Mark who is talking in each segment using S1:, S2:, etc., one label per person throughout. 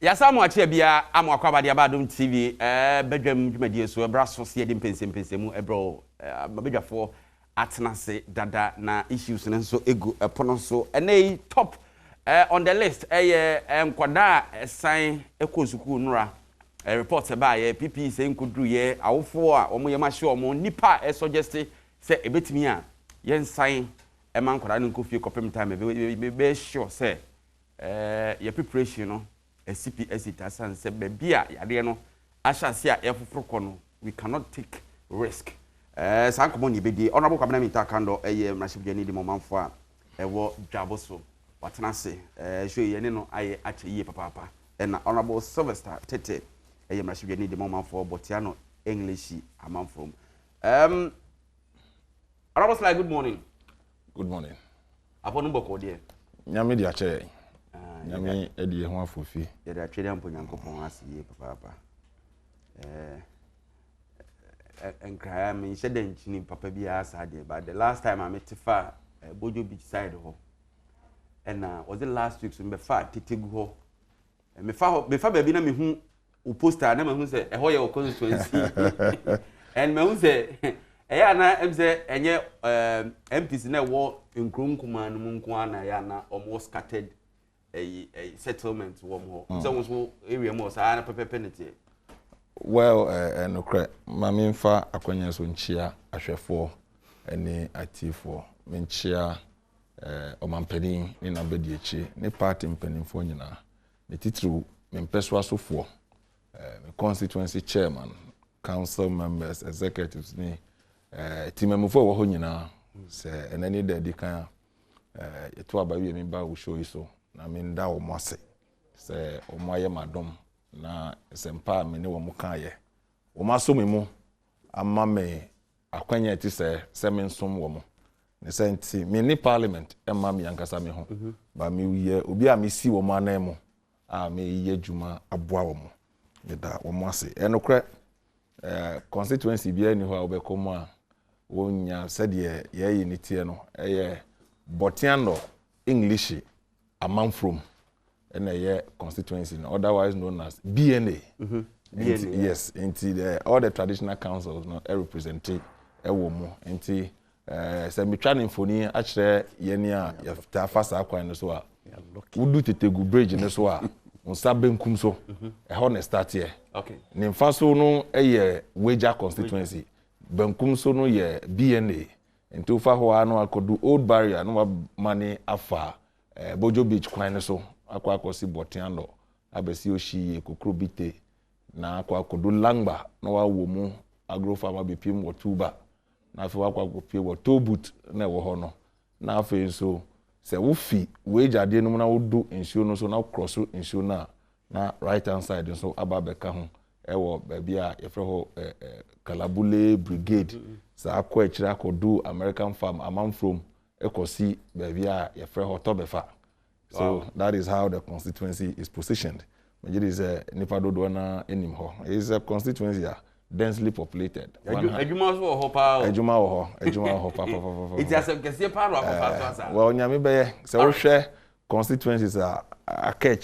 S1: Ya samu achia bia amu akwaba dia Badom TV Badwam dwumadie so ebra so se Adom Mpensenpensenmu ebro mabedwafo atenase dada na issues nso egu epono so enei top on the list enkwada esan ekosuku nura report ba ye PP se nkudru ye awofo a omo ye mahye omo nipa suggest se ebetimi a ye nsan man kwada nkofie kopem time be sure se ye preparation no CPS tasan se bebia yade no ahase a efoforo no we cannot take risk sankomo ni bedi honorable kwabena minta kando mrashibje ni di momamfo a ewo dwaboso watenase show ye ne no aye ache yie papa na honorable Sylvester Tete mrashibje ni di momamfo botiano English amamfo honorable Sly, good morning.
S2: Good morning.
S1: Apo no boko de
S2: nyame dia che nyame edi ho afofi
S1: ye da twede ampo nyankopon asiye papa enkra me shede nchini papa bi asa de but the last time I met fa Bojo Beach side ho and was it last week so me fa tetegu ho me fa ba bi na me hu o poster na me hu se ho ye o constituency and me hu se eya na emse enye MPs na wo nkrom kuma no nko ana ya na almost scattered a settlement wo so area mo sa na penalty.
S2: Well no mami mfa akwanya so nchia ahwefo ene atifo menchia omampanin ni na bedi echi ni party mpanimfo nyina ne titru mempeso asofo me constituency chairman, council members, executives ni timemfo wo ho nyina se enani de kan eto abawie me ba wo show iso na me nda wo mose se o moye madom na sempa me ne wo mo kan ye wo maso me mu amma me akwanya ti se me nsom wo mo ne senti me ni parliament emma me yankasa me ho ba me ye obi a me si wo mo anemu a me ye djuma aboa wo mo me da wo mo ase enokre constituency bia ni ho a obekomo a wonya said ye ni tie no botiano English amamfrom and constituency otherwise known as BNA. BNA. Yes, into all the traditional councils no represented ewomo into se training phone actually yeni a ya fast akwan no so a wudu tetegu bridge no so a unsa benkum so ho na start here. Okay. Nimfa so no wager constituency benkum so no ye BNA into fa ho ano akodu old barrier no money afa Bojo Beach kwan so akwakosi botiando abesi oshi kokro bite na akwakodu langba no wa wo mu agro farmer bepim wotuba na afi akwakopie wo tobut na wo ho no na afi so se wo fi wejade no na wodu nsuo no so na cross nsuo na right hand side so ababeka ho ewo baby a yefre ho Kalabule brigade sa akwa ekira akodu American farm amamfrom ekosi baby a yefre ho tobefa. So that is how the constituency is positioned. It is a nipadodo na enim ho. It is a constituency densely populated. Ejuma so ho pa. Ejuma ho pa.
S1: It is a kese pa ro afa so.
S2: Well, nyame be se wo hwe constituencies are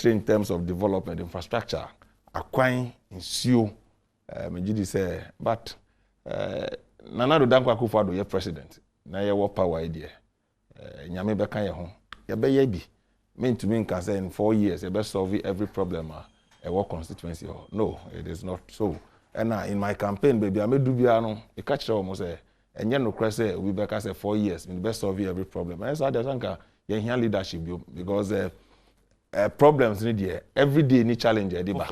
S2: in terms of development infrastructure. Akwan nsuo mejidi say but Nana do Dankwa Akufo-Addo ye president na ye wo power idea nyame be kan ye ho ye be ye bi mean to mean can say in 4 years ye be solve every problem a work constituency. No, it is not so. And in my campaign baby I me do bia no e catch them almost say enye no cra say we be can say 4 years we be solve every problem. And so there's anka ye here leadership because problems need there every day ni challenge e dey ba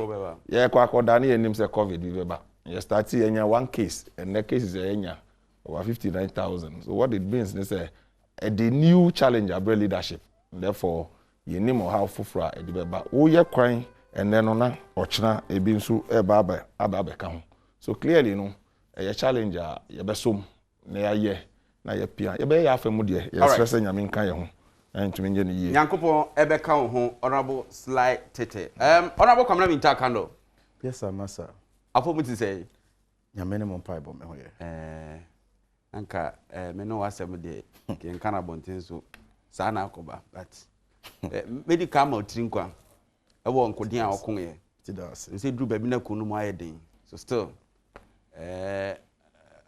S2: ye kwa akoda na ye nim say covid we be ba ye start enya one case and the case is enya over 59,000. So what it means is the new challenge about leadership. Therefore you nim how fufra e dey ba wo ye kwan and then na ochna e bi nso e ba ka ho. So clearly no ye challenge ye be som na ye na ye pia ye be ya afemu de ye stress nyame nkan ye ho.
S1: Nyankopon ebe ka ho honorable Sly Tete. Honorable Kwabena minta kando.
S3: Yes sir, master.
S1: Afo muti say
S3: nyame ne mo pai bo me ho ye.
S1: Anka me no wasem de ke nka na bonten so sa na akoba but medical ma otrinkwa won kodin a okon ye
S3: Tidas.
S1: say dru ba bi na kunu mu ayedin so still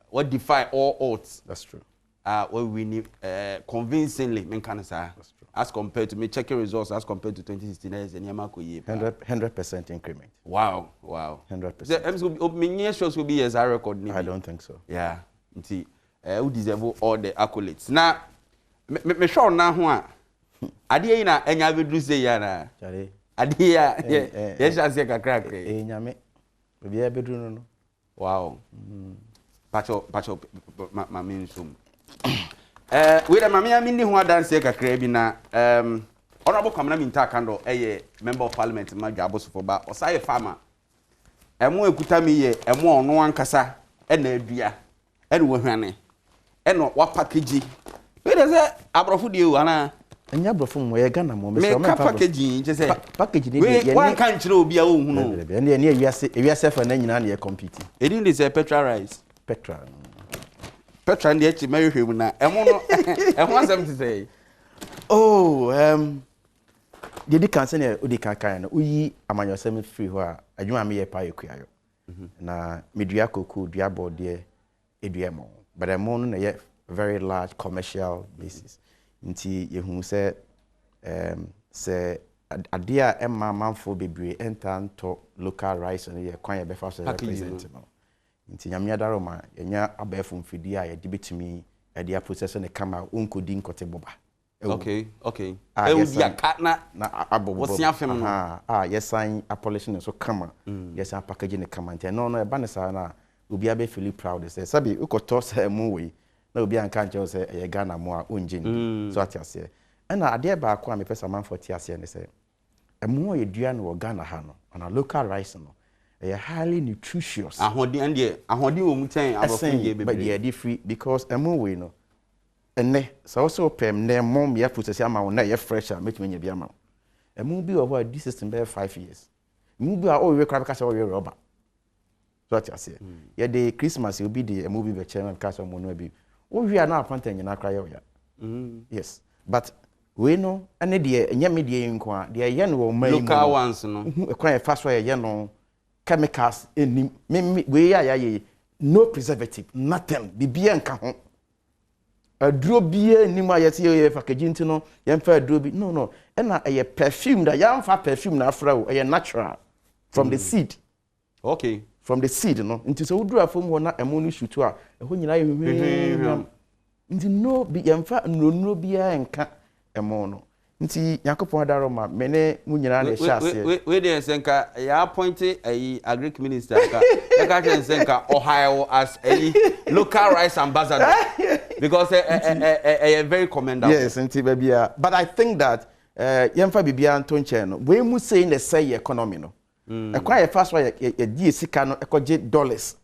S1: what defy all odds.
S3: That's true.
S1: We win convincingly, as compared to me checking results as compared to 2016 as any
S3: 100% increment.
S1: Wow.
S3: 100%.
S1: The many shows will be as I record.
S3: I don't think so.
S1: Yeah. Who deserve all the accolades. Now, me sure now who Adia na enya vedru say ya na. Adia yes as ka crack.
S3: Nyame. Obi e bedru no.
S1: Wow. Pacho ma minsum. We the mama mi ni ho dance kakra bi na honorable Kwamina Minta Kando member of parliament Madwabosofo ba osaye farmer. Emo ekuta mi ye emo ono ankasa na adua e wo hwane e no wa package. We dey say abrofo de o ana
S3: Enya abrofo mo ye Ghana mo me
S1: package je say
S3: package ni
S1: we wan kan kire obi a wo hu no.
S3: Ne ewiase fa na nyina na ye compete.
S1: E din dey say petrol rice. Petra ndi echi mary hwemu na emo no emo asem to say
S3: Didi kan se ne odi kan no uyi amanyosem free ho a adwuma me ye pa yekuayo na medua koku dua bode edua mo but emo no na ye very large commercial basis nti ye hu se se adia emma manfo bebre enta nto local rice no ye kwan ye befa so represent no nti nyame daroma yenya abefo mfidi a ye de betimi e de process ne kama onkodi nkote boba.
S1: Okay. Dia kana
S3: na abobo.
S1: Wosia fem no.
S3: Yes sign abolition so kama. Yes an package ne kama nti no e ba ne sa na obi abe feel proud say sabi ukoto say mu we na obi an kan che say e Ghana mo a onjin so atiase. Na ade ba ko a me pesa man for tiase ne say emu ye dua no Ghana ha no na local rice no highly nutritious.
S1: Ahodi wo muten abrofo ye bebe.
S3: But they free because emu we no ene so also pem ne mom ya process ama wo na ye fresh a metumi nya bi ama. Emu bi over this system be 5 years. Mu bi a o we kra be ka se o we rubber. So what you say? Ye the Christmas you be the emu bi be chairman ka se mo no bi. O wi na apanta nyina kra ye o ya. Yes. But we no ene de nya me de nko a de ye no wo mai
S1: local ones no.
S3: E kwan e fa so ye no chemicals in we ya no preservative nothing bibia nka ho aduro bia ni ma yete ye packaging ti no ye mfa aduro bi no na e perfume da ya mfa perfume na afra o e natural from the seed.
S1: Okay,
S3: from the seed no nti so uduro afom ho na emo no shutu a e ho nyina ye nti no bi ye mfa no bia nka emo no nti yakopon adaroma mene munyina na hyase
S1: we dey senka ya appoint a agric minister ka e ka tell senka Ohio as a local rice ambassador because very commendable.
S3: Yes, nti babia but I think that yemfa bibia nto nche no we mu say na say economy no e kwa ye fast ye di sika no ekoje dollars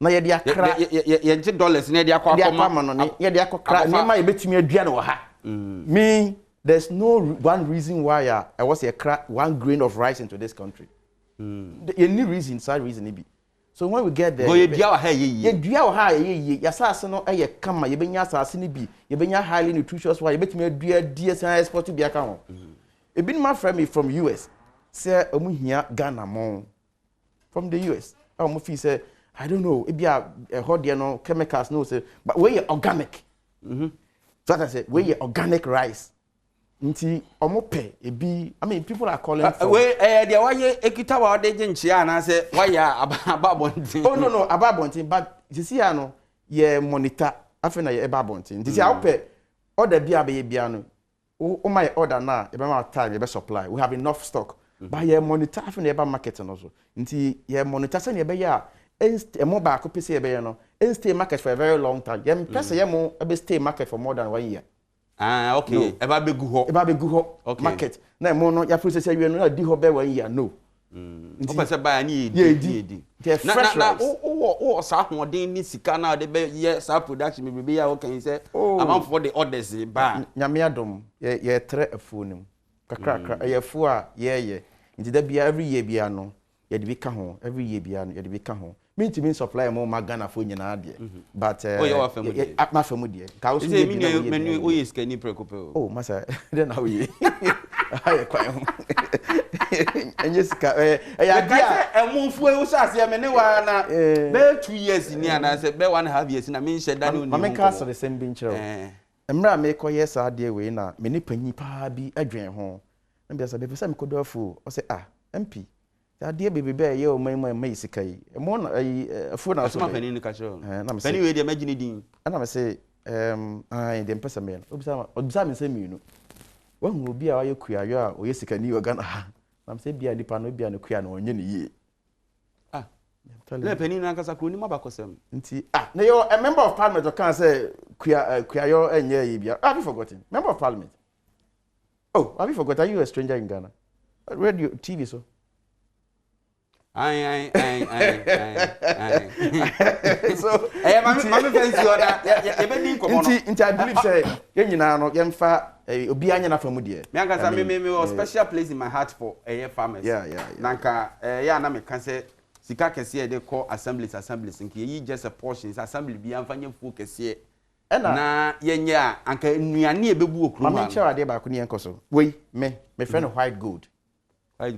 S3: na ye dia kra
S1: ye je dollars na ye dia kwa
S3: akoma no ye dia akokra ne ma ye betumi adua no ha me. There's no one reason why I was a crack 1 grain of rice into this country. Any reason, side reason be. So when we get there,
S1: ye dia ha ye
S3: dua ha ye yasase no eye kama ye benya asase ni bi ye benya highly nutritious why ye betumi adua DSN export bi aka ho. E bin my friend me from US say omu hia Ghana mon from the US. Omu fi say I don't know e bia hot there no chemicals no say but we organic. So I say we organic rice. Nti omope ebi I mean people are calling for
S1: we dia waye ekita wa de ginchia na say waye ababontin.
S3: Oh no ababontin but you see no ye monitor afena ye ababontin. Nti say ope order bia be bia no o my order na e be ma time e be supply we have enough stock but ye monitor afena ye ba market no so. Nti ye monitor say ye be ya e mo ba ko pese ye be ye no stay market for a very long time. Ye pese ye mo e be stay market for more than 1 year.
S1: Okay.
S3: No.
S1: Eba be gu ho.
S3: Okay. Market. Na mo no ya process you no di ho be 1 year no.
S1: O pese ba ani
S3: di. Na
S1: o sa hoden ni sika na de be ye sa production me be ya o kan say amount for the orders ba.
S3: Nyame adom ye tre afu nim. Kakra ye afu a ye. Nti da bia every year bia no ye de bi ka ho. Every year bia no ye de bi ka ho. Me to mean supply mo magana for nyina de but my family ka o so
S1: dey menu o yes can ni preocupe
S3: oh masa then how you I quite Enyesika
S1: ya dia emunfu e wo shase e me ne wa na be 2 years ni ana se be 1.5 years na me nhye da ne oni
S3: ma me ka so the same bin chero emra me ko yes ade we na me ni panyi pa bi adwen ho na bia sa be pesa me kodofu o se MP ade bebe ye o mai sika yi mo na afu na so
S1: ma pani ni ka chero
S3: na me
S1: pani we de magini din
S3: na me se de pesa me obisa me se miunu wa hu obi a waye kuayo a o yesika ni oga na na me se bia nipa no bia no kua na onye ne yi
S1: le pani na kasa kro ni mabakosem
S3: nti na yo a member of parliament can say kuayo enye yi bia have you forgotten member of parliament have you forgotten, are you a stranger in Ghana? Radio TV so
S1: Aye. So, mama fancy order. You be din komo no.
S3: Nti I believe say ye nyina no ye mfa obi anya na famu de.
S1: Me anka say me special place in my heart for farmers.
S3: Yeah.
S1: Nanka ya na me kan say sika kese ye de call assemblies nki ye just a portion assembly bi amfanye fu kese na ye nya anka nuane e bebu okru ma.
S3: Mama nche ade ba ko ne enkoso. Wei me friend white gold.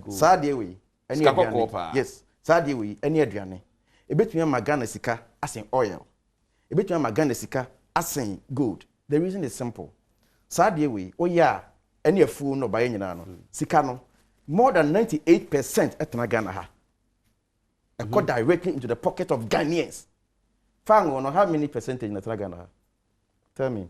S3: Sa de we yes, Sadi we any aduane. Ebetumi magana sika asen oil. Ebetumi magana sika asen gold. The reason is simple. Sadi we oya any afu no baye nyina no. Sika no more than 98% etna Ghana ha. Go directly into the pocket of Ghanaians. Fango no how many percentage in Ghana ha? Tell me.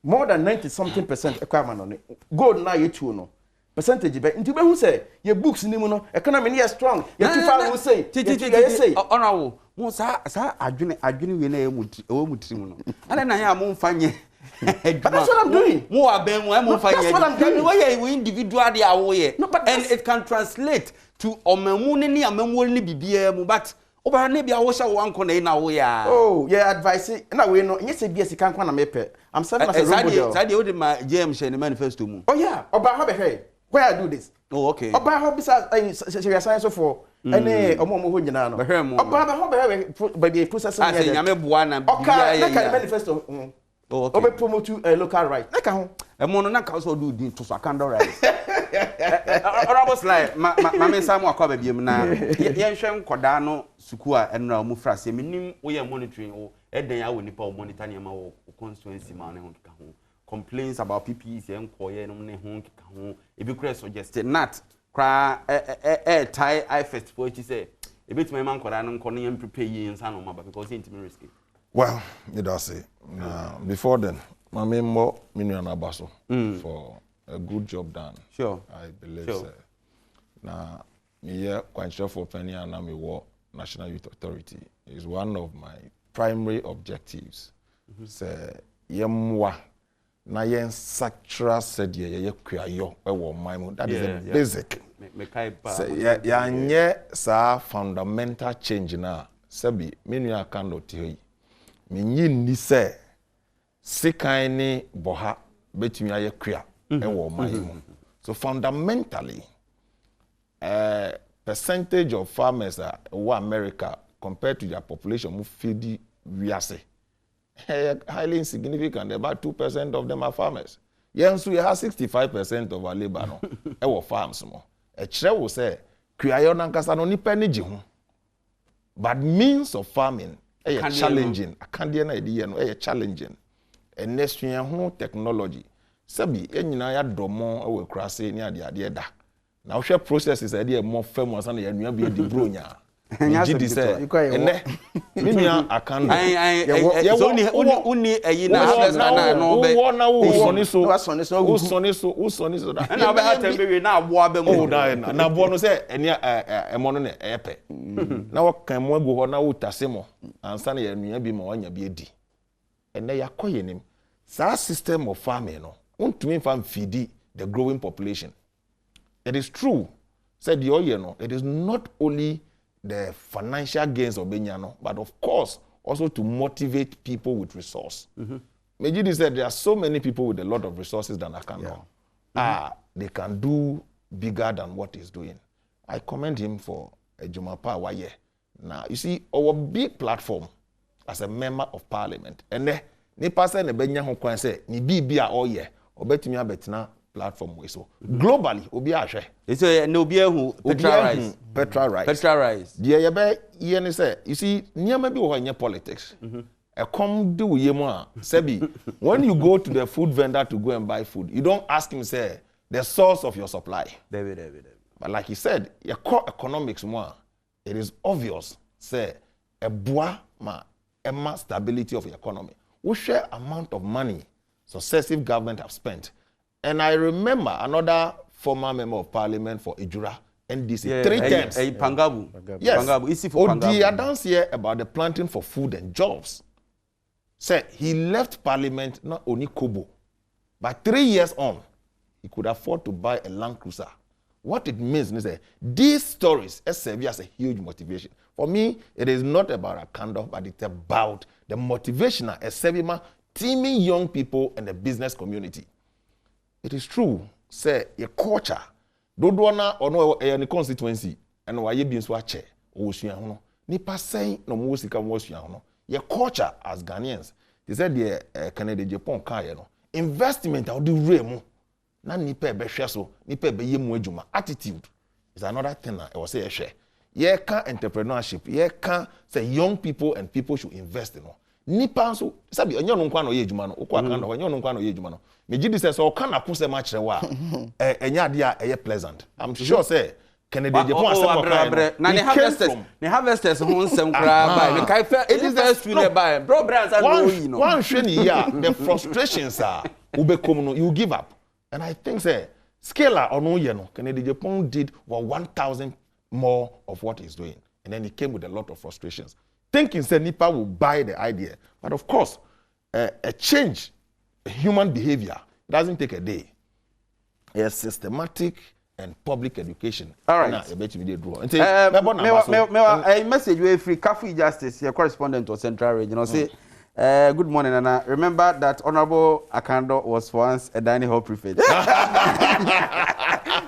S3: More than 90 something percent ekwa no. Gold na yetu no. Percentage be nti be hu say your books ni mu no economy is strong you fa hu say say
S1: honorable mo sa adwene we na e mu tiri mu no ana na ya mo mfanye
S3: but that's what I'm doing
S1: mo aben mo mfanye
S3: that's what I'm doing
S1: we individual dey awoye and it can translate to omamu ni amamu ni bibia mu but oba na bia wo sha wo anko na wo ya
S3: advice na we no nye se bia sika nko na mepe I'm serving as a role model
S1: Sadi o de ma JM share manifesto mu
S3: oba ha be he where I do this
S1: okay
S3: oba ho bisa serious science for ene omo ho nyina no oba ho be process
S1: here say nyame boa na bia
S3: ya na manifesto okay obe promote local right na ka ho
S1: emo no na ka so do din to so akando right honorable slide ma me samu akwa biem na ye nhwe nkoda no suku a enra mu frase menim wo ye monitoring wo eden ya wo nipa wo monitor ne ma wo constituency ma ne ho ka ho complaints about PPEs and koye no ne ho kika ho e bi kure suggested not kra tie I first for you say e bit my man kwara no nko no prepare yi nsa no ma because it me risky
S2: well you don't say before then my member minu na baso for a good job done
S1: sure
S2: I believe so na me here kwansho for penny and me work National Youth Authority is one of my primary objectives say yemwa na yen sacra said ye kwayo ewo man that is a basic ya nye sa fundamental change na sabi menu akando ti me nyi ni se sikan ni boha betumi aye kwa ewo man so fundamentally percentage of farmers in America compared to their population mu feed wiase highly insignificant. About 2% of them are farmers. Yes, we have 65% of our labor no. Ewo farms mo. E kire wo say kuayo nankasa no nipa ni ji ho. But means of farming challenging. Akande na edi no challenging. And next year ho technology. Sabi enyina ya domo ewe krase ni ade da. Na wo hwe processes ade more famous na ya nua bi di bronya. Gidi say ene minua akando
S1: so uni eyina harvest na no be
S2: usoni so da
S1: na be hatembe we na abo abemu
S2: na abo no say ene emo no na epe na wo kan mo agu ho na wo tasemo ansa na ya nua bi ma wanya bi edi ene yakoye nim sa system of farming no untumi farm feed the growing population. It is true said no it is not only the financial gains of Benyano, but of course also to motivate people with resource. Mejidi said there are so many people with a lot of resources than I can do. They can do bigger than what he's doing. I commend him for a Jumapa Waye. Now you see our big platform as a member of parliament. And ni pasa ne benya ho kwan say ni bibia oye obetumi abetena platform way so globally obi ahwe
S1: it's a no be who
S2: petrol rice the yebe ye ne say you see niam bi wo anya politics e come do ye mu a sebi when you go to the food vendor to go and buy food you don't ask him say the source of your supply
S1: David.
S2: but like he said your core economics mu it is obvious say a boa ma emma stability of the economy we share amount of money successive government have spent. And I remember another former member of parliament for Ijura, NDC, 3 terms.
S1: Pangabu.
S2: Yes.
S1: Pangabu. Easy for Pangabu.
S2: Odi Adams here about the planting for food and jobs. Said he left parliament not only Kobo, but 3 years on, he could afford to buy a Land Cruiser. What it means is that these stories serve as a huge motivation. For me, it is not about a candle, but it's about the motivation as serving teaming young people and the business community. It is true, say your culture. Dodona or no any constituency and why you being so chair or no. Nipa saying no more sika was no. Your culture as Ghanaians. They said the Canada Japan car no. Investment out the remo. Na nipa be hwe so, nipa be yemu adwuma. Attitude is another thing I was say hwe. Ye can entrepreneurship, ye can say young people and people should invest in no. Nipa so sabi onyo no kwa no ye adwuma no okwa kan no onyo no kwa no ye adwuma no me gidi say so ka na ko se ma kire wa enya ade a eye pleasant I'm sure say Kennedy Japan asem kwa
S1: na ne harvesters ho nsem kra by me kai it is the street by bro brands and no you know
S2: one shey ni ya the frustrations are ubekom no you give up and I think say scaler ono ye no Kennedy Japan did 1,000 more of what he's doing and then he came with a lot of frustrations. Thinking say Nipa will buy the idea. But of course, a change, human behavior, doesn't take a day. A systematic and public education.
S1: All right.
S2: A
S1: message way free Kafu Justice, your correspondent to Central Region. You know, say, good morning, and I remember that Honorable Akando was once a dining hall prefect.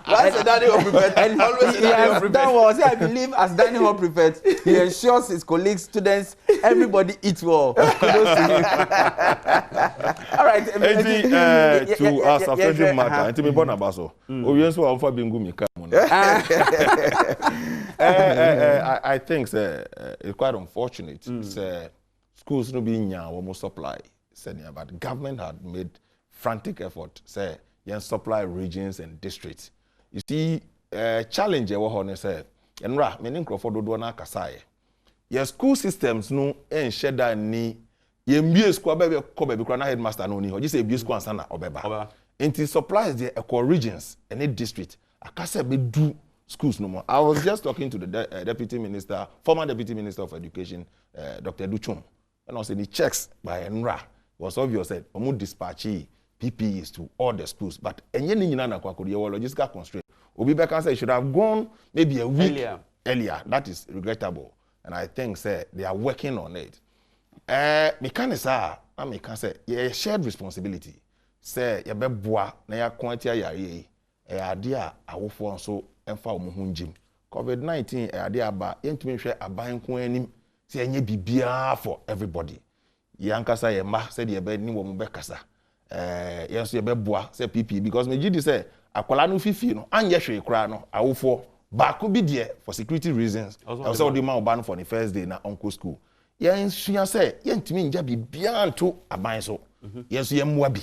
S1: Once a dining hall prefect, and always a dining hall prefect. That was, I believe, as dining hall prefect, he ensures his colleagues, students, everybody eats well. Kudos to him. All right.
S2: To us, a friendly matter, and to be born abaso. We also have been gumi. I think it's quite unfortunate. Schools no be nya almost supply senior, but government had made frantic effort say yen supply regions and districts. You see challenge we ho say enra me ne nkrofo dodo na akasaye your school systems no enhye da ni ye mbie school ba ko ba bi kra na headmaster no ni ho just say mbie school ansa na obeba enti supplies the eco regions and a district akasa be do schools no more. I was just talking to the deputy minister, former deputy minister of education, Dr. Duchum. And I said the checks by NRA was obvious that omu dispatch PPEs to all the schools, but enye ni nyina na kwa kodi logistical constraint. Obi Beka said it should have gone maybe a week earlier. That is regrettable, and I think say they are working on it. Me can say, I can say, a shared responsibility. Say ya beboa na ya kwantia yare ade a awofo nso emfa omuhunjim. COVID-19 ade aba yentumi hwe aban ko anim. See any bibia for everybody. Yankasa yema said ye be ni wo mo be kasa. Yes ye be boa say PP because me gidi say akwala no fifi no anye hwe kra no awofo ba ko bi de for security reasons. Also the man oba no for the first day na uncle school. Yen sua say yentimi nja bibia nto aban so. Yes ye moa bi.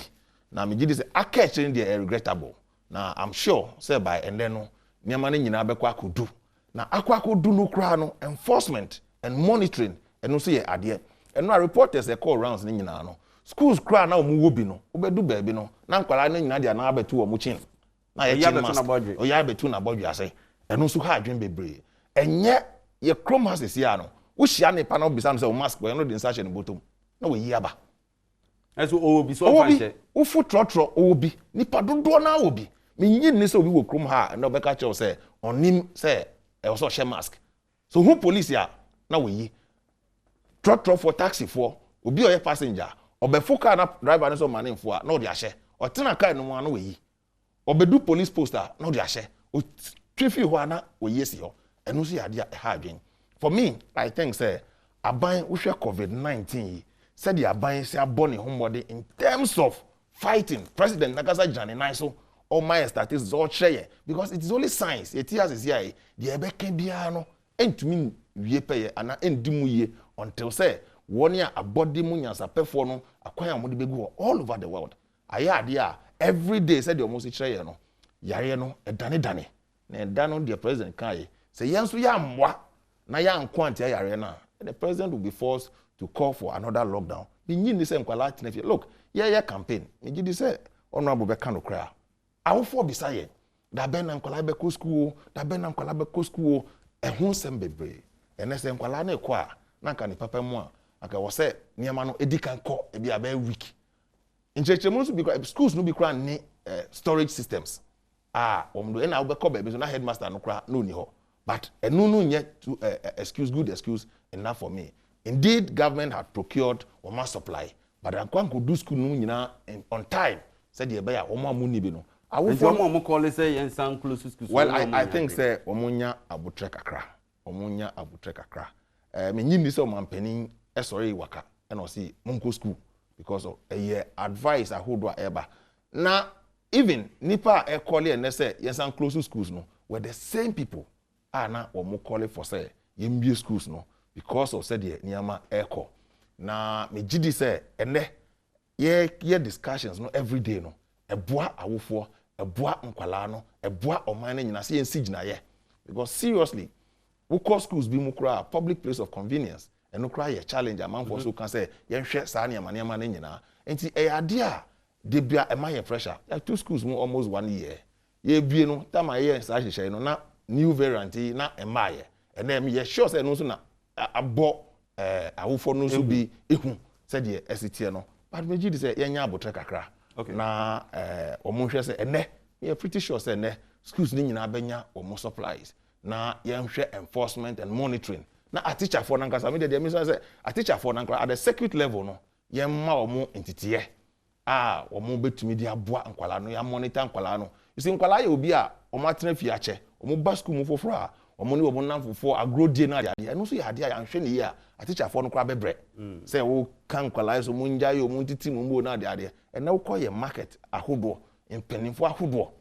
S2: Na me gidi say aketche dey regrettable. Na I'm sure say by and then no niam na nyina be kwa kodu. Na akwa kodu no kra no enforcement and monitoring and also ye ade and no reporters they call rounds ni nyina no schools kra na omu wo bi no obedu baabi no na nkwala na nyina dia na abetu omu chin na ye chin mask o ya betu na bodwe ase and also ha adwen bebre enye ye chrome has ese ya no wo hia ne pa na obisa no say o mask we no de insert in bottom na we yi aba
S1: eso o bi so fa
S2: wo fu trotro o bi nipa dodo na obi me nyi ni say obi wo chrome ha na obeka che say onim say e so hia mask so who police ya na we yi trotro for taxi for obi oye passenger obefo car na driver so manin for na o de ahye o tena car no na we yi obedu police poster na o de ahye o twifi ho na we yi si ho enu so ya de ha adwen for me I think say aban wo hwe COVID-19 said the aban say abone homode in terms of fighting president nakasa jane nine so all my statistics all share because it is only science. It is here. The ebe can be ano. Entumi wie peye ana endimu ye until say one year a body munya sa perform akwanya mo de begu all over the world. Aya dia every day said the almost share no. Yare no edane na edano the president kai say yenso ya mwa na ya nkwanti yare na the president will be forced to call for another lockdown. Bi nyin ni say nkwala tenafie look yeah campaign me gidi say honorable be kan okra awofo bisaye da ben na nkwala be ko school da ben na nkwala be ko school ehun sem bebre ene say nkwala na ekọ a na nka ni papa mu a aka wo say niam no edikan kọ e bi aba week inchechemu so because schools no be kra ni storage systems omdo na we ko be so na headmaster no kra no ni ho but enu no nye to good excuse enough for me. Indeed, government had procured oma supply, but I can't do school no nyina on time. Said the beya oma muni bi no.
S1: Omo call say yensan close school.
S2: Well, I think say omonya abutre kakra. Omonya abutre kakra. Me nyimi say omampanin sorry waka and see monko school because of a advice I hold eba. Now even nipa call and say yensan close schools no were the same people na omo call for say yembie schools no. Because of said niyama echo. Na me gidi say ene ye discussions no every day no. Eboa awofo, eboa nkwala no, eboa oman na nyina se yensi gina ye. Because seriously, we call schools be mukra public place of convenience. And no cry a challenge among for so can say yenhwe sa niyama na nyina. Enti ade a de bia e ma pressure. Like two schools mo almost 1 year. Ye bie no tama ye sa hyehyɛ no na new variant na emaye. And then me sure say no so na abo awofo no so bi ehu said the SCT no but me gidi say yenya abotre kakra na omonhwe say ene we are pretty sure say ene schools ni nyina benya omo supplies na yenhwe enforcement and monitoring na a teacher for nankasa me dey me say a teacher for nankasa at the circuit level no yemma omo entitiye omo betumi di aboa nkwala no ya monitor nkwala no you see nkwala ya obi a omo atena fi ache omo ba school mu foforo a omo ni omo nam fofo agrodie na ade eno so ya ade a yanhwe ne ya a teacher for no kra bebre say wo kan nkwala so munja yo mu titi mu mbo na ade ena wo koye market ahodo mpanimfo ahodo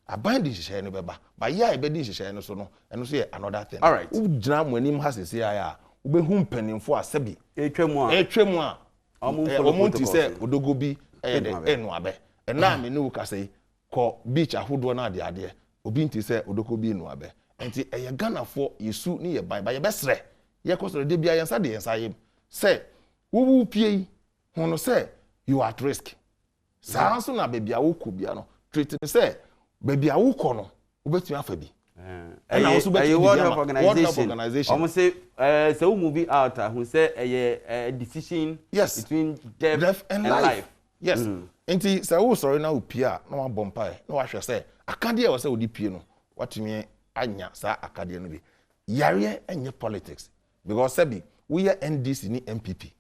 S2: aban di hyehyɛ no beba ba ya e be di hyehyɛ no so no eno so ye another thing
S1: all right
S2: wo gyina mo anim ha sese ya wo be hu mpanimfo asabi
S1: etwemu a
S2: omo ti say odogo bi enu abe ena me ne wo ka say ko beach ahodo na ade obi nti say odoko bi enu abe enti eye Ghana for yesu ni ye ban ba ye besre ye kosoro de bia yensa de yensa yem say wo pie hono say you are at risk saa so na bebia wo ko bia no treat say bebia wo ko no wo betumi afa bi na wo so betumi World Health Organization
S1: almost say we movie out who say a decision between death and life.
S2: Yes enti say wo sorry na wo pie a na wa bompa na wa hwe say akade e wo say wo di pie no watumi anya sa akade no bi yare enye politics because sabi we are NDC ni MPP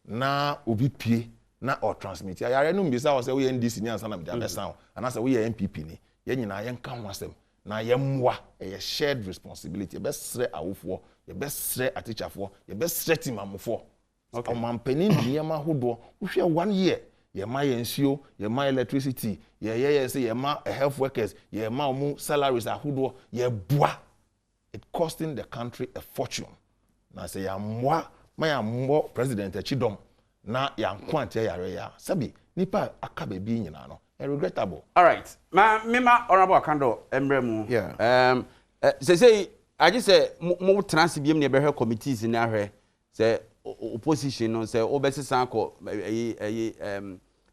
S2: na obi pie na or transmit yare no mbisa wo say we NDC ni ansa na mede abesa and say we are MPP ni ye nyina ye nka ho asem na ye mwa ye shared responsibility be sre awofo ye be sre atichafo ye be sre timamofo okay omampanin niyama hodo wo hwe 1 year ye ma ye nsuo ye ma electricity ye say ye ma health workers ye ma omu salaries ahodo ye boa it costing the country a fortune na say ya mwa ma ya mbo president Adom na ya nkwante yare ya sabi nipa akabe bi nyina no regrettable.
S1: All right mema honorable Akando embremu say I just say mo trans biem ne behwe committees ni ahwe say opposition no say obesisan ko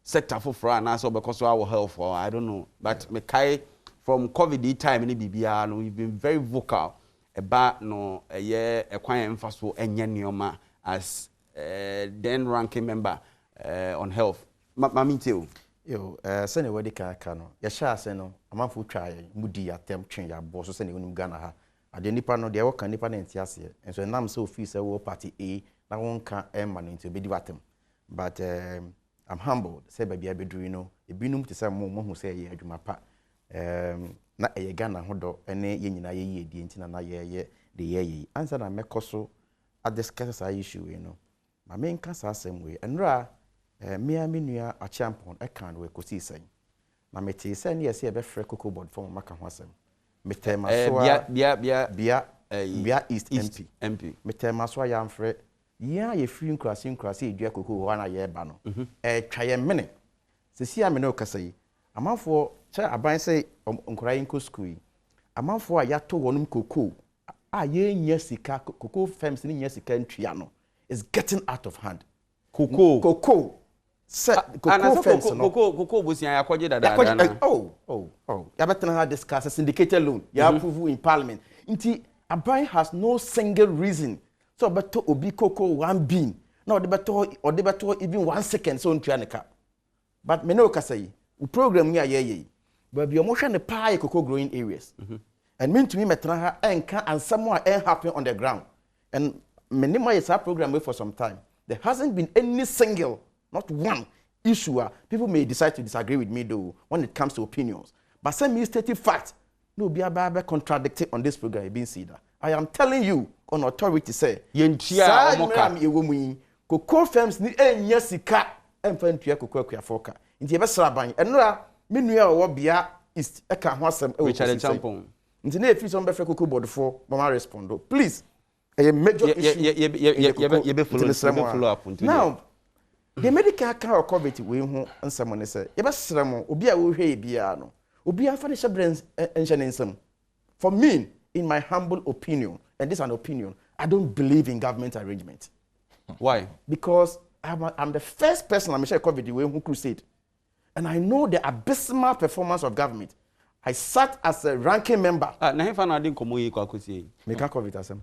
S1: sector for na so because our health or I don't know but me kai from COVID time ni bibia no we've been very vocal about no ekwan emfa so enye nioma as then ranking member on health maminteo
S3: yo sene wedi ka no ya sha ase no amanfo twa ye mudi atem twen ya bo so sene wonu Ghana ha ade nipa no de wo kan nipa na entiase enso nam se office wo party A na won kan emma no enti obedi watem but I'm humbled say baby abedru you know ebinum te say mo hu say ye adwuma pa na eye Ghana hodo ene ye nyina ye yedi enti na ye de ye answer na mekoso at discuss our issue you know ma men kan sa asem we enra me nua achampon e kan we kosi sen na mete say na yesi ebe frɛ cocoa board for maka ho asɛm mete maso bia East MP mete maso ya mfrɛ ya ye free nkrase edua cocoa ho na ye ba no twa ye mene sesi a me no kasa yi amanfo kyɛ aban sɛ nkora yinko school yi amanfo a yato wonum cocoa a ye nya sika cocoa firms ni nya sika ntua no is getting out of hand cocoa
S1: cocoa busia yakoje dada na
S3: ya betena ha discuss a syndicated loan ya approve in parliament nti aban has no single reason so beto obi cocoa 1 bean na ode beto even 1 second so ntua ne ka but me no kasa yi u program ni ayeye but bi omo hwe ne pie cocoa growing areas and mean to me metena ha enka ansamo a happen on the ground and minimum is our program for some time there hasn't been any single not one issue people may decide to disagree with me though when it comes to opinions but some stated fact no be about contradicting on this program being said I am telling you on authority say
S1: yentia omoka
S3: cocoa firms ni enya sika emfa ntua cocoa akuafoka nti ebe sraban enura menua wo bia is eka ho asem e
S1: Richard Champon
S3: nti na efi so mbe frɛ cocoa board for mama respond please a major issue
S1: follow up
S3: now the medical account of COVID we hu nsɛm ne sɛ yɛbɛsrɛ mo obi a wo hwɛ bia no obi afa de hyɛbrɛ enhyɛ nsɛm for me in my humble opinion and this is an opinion I don't believe in government arrangement.
S1: Why?
S3: Because I'm the first person I'm sure COVID we hu crusade and I know the abysmal performance of government. I sat as a ranking member.
S1: Na hefa na adin komo yi kwa kosi.
S3: Me ka COVID asɛm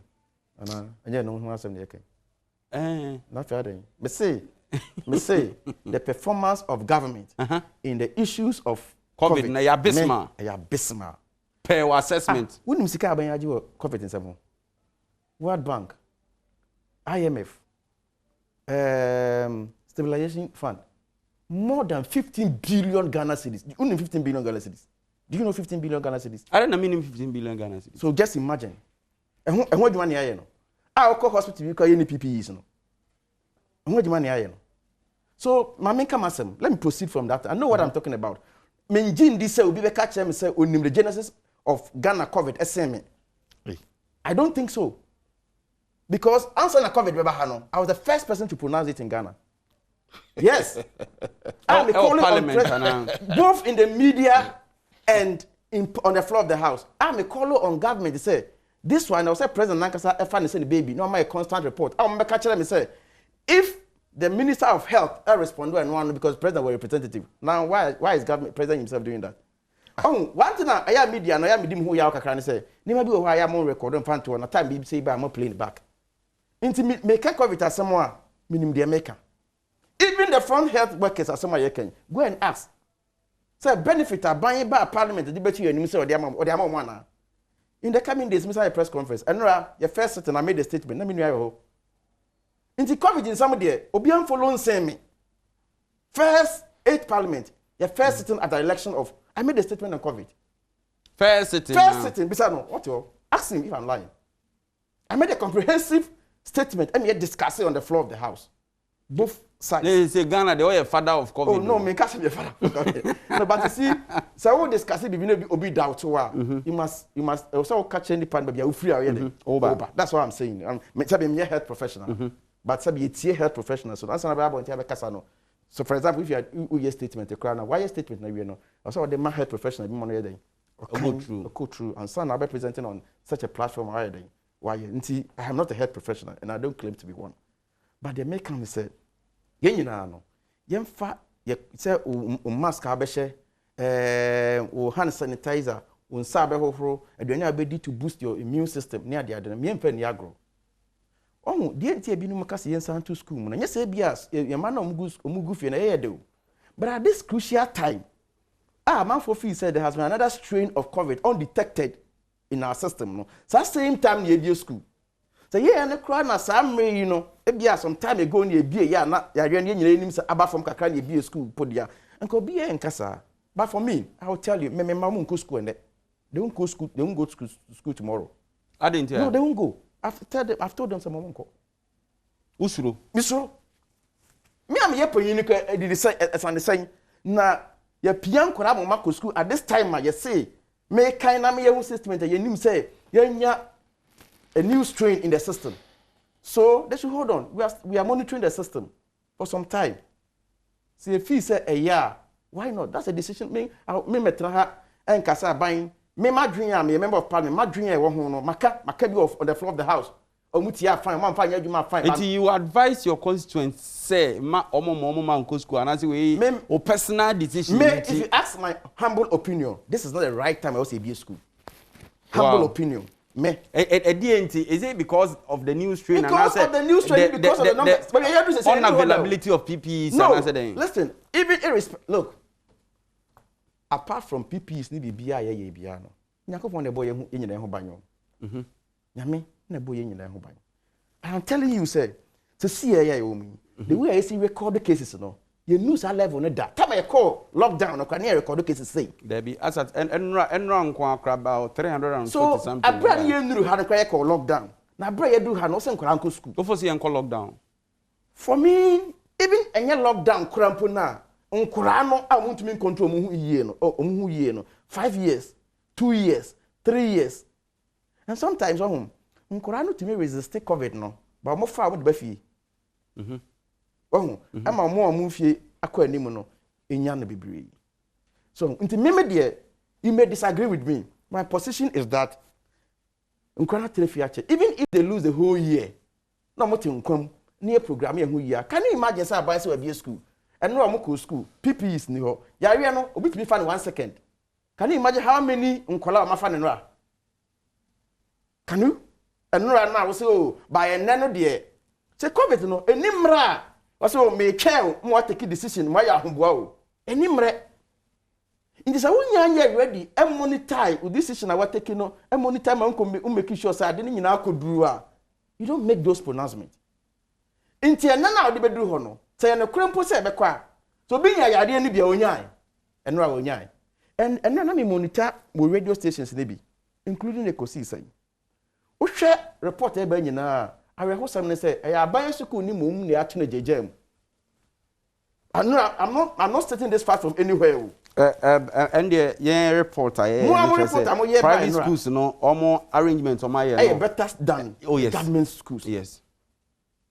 S3: ana enye no hu asɛm ne yɛkɛ na fa den me say the performance of government in the issues of
S1: COVID na ya
S3: abysmal
S1: per assessment
S3: wonim sika aban yaji wo COVID nsɛm World Bank IMF stabilization fund more than 15 billion Ghana cedis. Wonim 15 billion Ghana cedis. Do you know 15 billion Ghana cedis?
S1: I don't know meaning 15 billion Ghana cedis.
S3: So just imagine ehun adwuma ne aye no a okọ hospital bi ko ye ni PPEs no ehun adwuma ne aye no so mama come asem let me proceed from that I know what I'm talking about menjin this say obi be catch them say onim the genesis of Ghana COVID SM I don't think so because answer na COVID be ha no I was the first person to pronounce it in Ghana yes I'm calling both in the media and on the floor of the house I'm calling on government to say this one, I will say President Nankasa Efan is the baby. No, my constant report. I will catch them and say, if the Minister of Health responded and one because President was representative. Now, why is government President himself doing that? One thing I am media and I am who you can say, Nima be why I am on record and fan to one time BBC by I'm playing back. Intimate make a COVID as someone minimum the American. Even the front health workers are someone you can go and ask. Say benefit are buying by Parliament the debate you and say or the amount one. In the coming days, Mr. Press Conference, and your first sitting, I made a statement. Let me know. Into COVID in some day, Obian follow send me. First 8th Parliament, your first sitting at the election of. I made a statement on COVID.
S1: First sitting.
S3: Besides, no, what you ask him if I'm lying. I made a comprehensive statement. And we discuss it on the floor of the House. Both sides.
S1: They say Ghana, they are a father of COVID.
S3: Oh no, me can't be a father of COVID. No, but you see, so we discuss it. Be obi doubt to you must also catch any pan, but you free already. Over. That's what I'm saying. I'm a health professional, but it's a health professional. So that's another about Casano. So for example, if you had your statement, the crown, why your statement? Now you know. Also, the health professional be money day. True. And so I'm representing on such a platform already. Why? I am not a health professional, and I don't claim to be one. But they make come say. Yen nyina no yemfa ye say o mask abehye o hand sanitizer o nsa abehohoro aduanya abedi to boost your immune system ne ade ade na yemfa ni agro ohu die ntia bi no makase yensa to school mu na nyese bia yema na omugu fie na ye de o but at this crucial time man for feel said there has been another strain of COVID undetected in our system no so same time near the school. So yeah, and the crowd na some you know, ebia some time ago na ebie ya na ya hwe ne nyina nim say aba from kakra na ebie school podia. Enko be here nkasa. But for me, I will tell you, me mamu nko school and they won't go school, they won't go to school tomorrow.
S1: I didn't hear.
S3: No, they won't go. I've told them some mama nko. Usuro. Misuro. Me am here for you did say as on the saying na ye pian kora mo mako school at this time you say me kind na me ye system ye nim say ye a new strain in the system. So they should hold on. We are monitoring the system for some time. See if he say a year, why not? That's a decision. Me metra and kasa buying. Me my dream am a member of parliament. My dream no maka be off on the floor of the house. Omutia fine, man fine, you man fine.
S1: Until you advise your constituents say ma omo man go school and I say we or personal decision.
S3: If you ask my humble opinion, this is not the right time I also be school. Humble opinion. Me.
S1: Is it because of the new strain?
S3: Because of the new strain, because of the numbers. But you have to say
S1: unavailability of PPEs.
S3: No, listen. Even look. Apart from PPEs, ni bibia ye bia no. Nyakopon the boy hu nyina ho banyo. Nyame na boy nyina ho banyo. I am telling you, say, to see the way I see record the cases, no. You news our level no that. Time I call lockdown, no can record the cases say.
S1: There be as at and run about 340
S3: so,
S1: something.
S3: So, a brand new had a call lockdown. Now, brother, do have no same uncle school.
S1: Go for see uncle lockdown.
S3: For me, even any lockdown, crampona, on Kurano, I want to mean control no, 5 years, 2 years, 3 years. And sometimes, Kurano to me resist COVID, no, but more far with Buffy. I'm a more movie aquanium no in Yana Bibri. So, into me, dear, you may disagree with me. My position is that even if they lose the whole year, no more to come near programming who year. Can you imagine say buy so a school and no more school? PP is new. Yariano, obit me fan 1 second. Can you imagine how many uncola my fan and ra? Can you? And no now say oh by a nano dear. Say COVID no enimra. Also may care more take decision why you are enimre. In this awunya ready e monitor with decision I was taking no e monitor man ko make sure say ade nyina akoduru a you don't make those pronouncements. Inti na na ode beduru ho no say na krempo say be kwa so be nya yade ni bia onyan enra onyan and na me monitor mo radio stations ne bi including Ekosi say wo hwe report e ba nyina awe ho sam ne say e aban school ni mom ne ato na jejam. I'm not stating this fact from anywhere.
S1: And the reporter, private schools, no, or more arrangements on my
S3: better than government schools.
S1: Yes.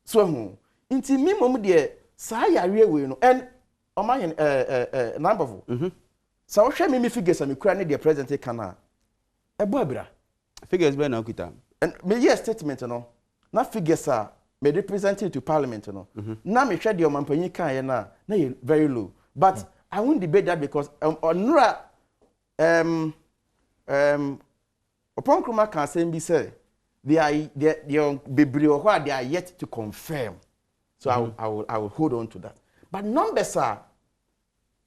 S3: So, into me, mom, dear, say, real and on my number of so, show me figures and me cranny the president canna a bobra
S1: figures by now,
S3: and me a statement, no, not figures are. Me represented to parliament no. Now me share the Omampanyi kan na very low. But I won't debate that because onura upon Kruma can say be say they are bebree they are yet to confirm. So I will hold on to that. But numbers are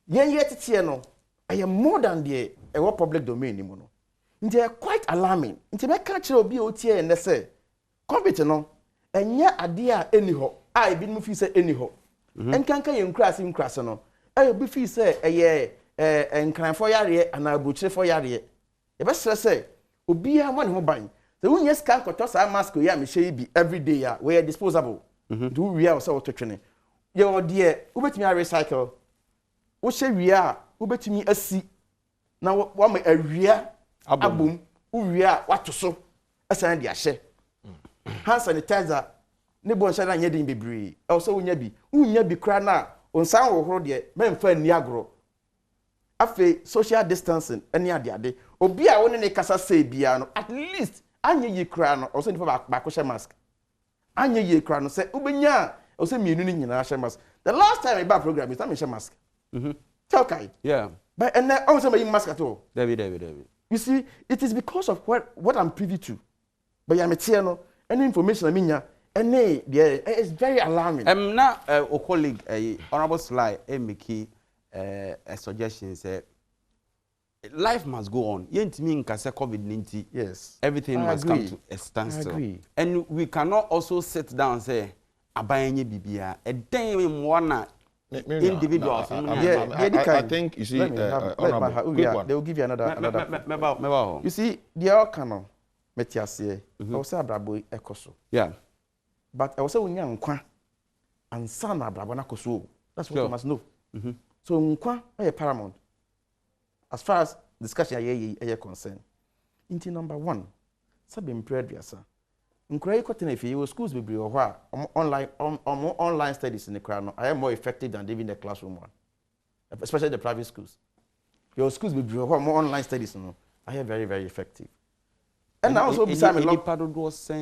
S3: yet no I am more than the public domain no. They are quite alarming. Nti me catch obi otie and say COVID no enya ade a eniho a bi mu fi se eniho enkanka ye nkrase no bi fi se eye enkranfo yare ana abuchire fo yare e be sere obi a mo ne ho ban se wunya scan koto sa mask ya me hye bi every day ya we are disposable do we are so twetwene ye odie ubetimi a recycle wo hye wie a ubetimi asi na wo ma awia abom wo wie a watoso asan de ahye hand sanitizer ne bon sha na nya din bebree also unya bi kra na onsan wo horo de memfa ni agro afi social distancing ene ade obi a woni ne kasa say bia no at least anya yi kra no also ni ba ko share mask anya yi kra no say ubenya also mienu ni nyina share mask the last time I ba program is time share mask okay
S1: yeah
S3: but and also my mask at all
S1: David
S3: you see it is because of what I'm privy to but ya metie no any information I mean it's very alarming.
S1: Now, a colleague, Honorable Sly, make a suggestion. Say, life must go on. Yent mean kase COVID-19.
S3: Yes.
S1: Everything must come to a standstill. And we cannot also sit down and say, abayenye bibia. A day when one individuals.
S2: I think you see,
S3: they will give you another. You see, the outcome. Metiasie, I was a brabo ekoso.
S1: Yeah.
S3: But I was saying nkwa and son abrabo na koso. That's what you must know. So nkwa is paramount. as far as discussion are concerned. Into number 1, sabi mpread yasa. Nkura ikote na fi schools bebre ho a online studies in the crowd no are more effective than even the classroom one. Especially the private schools. Your schools bebre ho more online studies no are very very effective. And also beside me